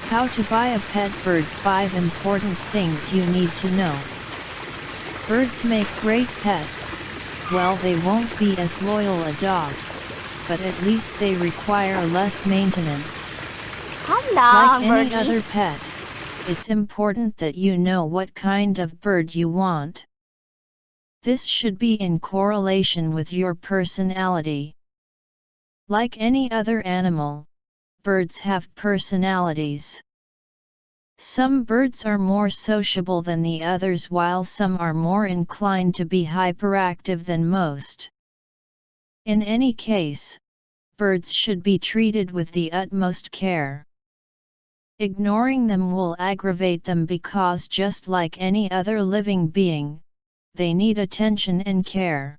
How to buy a pet bird. 5 important things you need to know. Birds make great pets. Well, they won't be as loyal a dog, but at least they require less maintenance. How Like any other pet, it's important that you know what kind of bird you want. This should be in correlation with your personality. Like any other animal, birds have personalities. Some birds are more sociable than the others, while some are more inclined to be hyperactive than most. In any case, birds should be treated with the utmost care. Ignoring them will aggravate them because, just like any other living being, they need attention and care.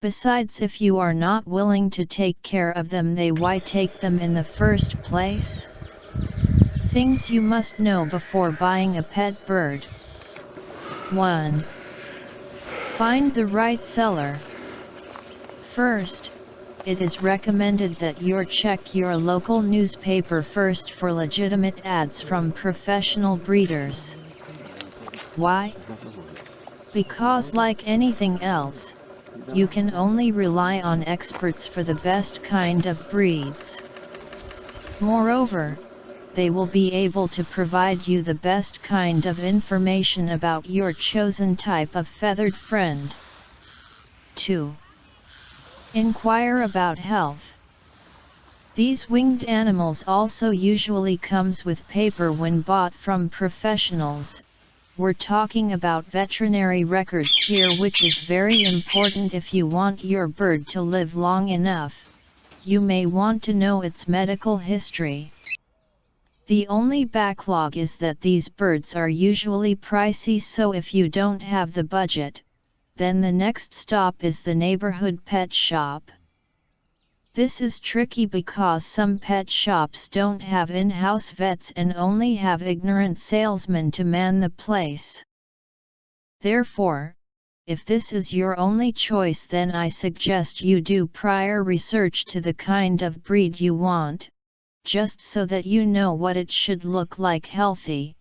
Besides, if you are not willing to take care of them, why take them in the first place? Things you must know before buying a pet bird. 1. Find the right seller. First, it is recommended that you check your local newspaper first for legitimate ads from professional breeders. Why? Because, like anything else, you can only rely on experts for the best kind of breeds. Moreover, they will be able to provide you the best kind of information about your chosen type of feathered friend. 2. Inquire about health. These winged animals also usually comes with paper when bought from professionals. We're talking about veterinary records here, which is very important if you want your bird to live long enough. You may want to know its medical history. The only backlog is that these birds are usually pricey, so if you don't have the budget, then the next stop is the neighborhood pet shop. This is tricky because some pet shops don't have in-house vets and only have ignorant salesmen to man the place. Therefore, if this is your only choice, then I suggest you do prior research to the kind of breed you want, just so that you know what it should look like healthy.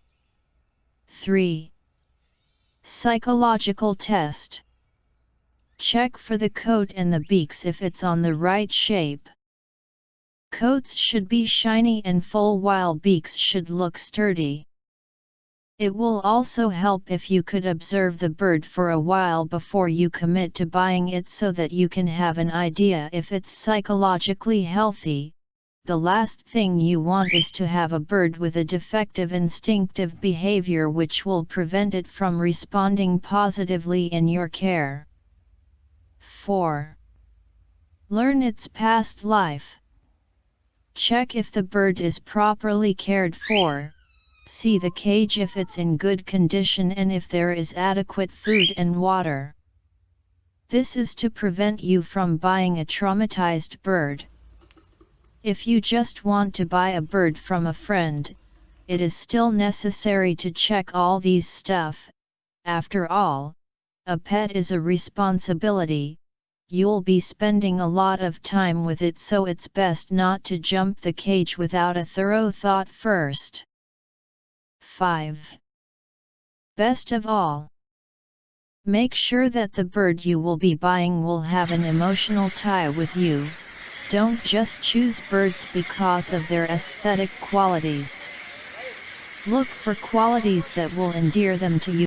3. Psychological test. Check for the coat and the beaks if it's on the right shape. Coats should be shiny and full, while beaks should look sturdy. It will also help if you could observe the bird for a while before you commit to buying it, so that you can have an idea if it's psychologically healthy. The last thing you want is to have a bird with a defective instinctive behavior which will prevent it from responding positively in your care. 4. Learn its past life. Check if the bird is properly cared for. See the cage if it's in good condition and if there is adequate food and water. This is to prevent you from buying a traumatized bird. If you just want to buy a bird from a friend, it is still necessary to check all these stuff. After all, a pet is a responsibility. You'll be spending a lot of time with it, so it's best not to jump the cage without a thorough thought first. 5. Best of all, make sure that the bird you will be buying will have an emotional tie with you. Don't just choose birds because of their aesthetic qualities. Look for qualities that will endear them to you.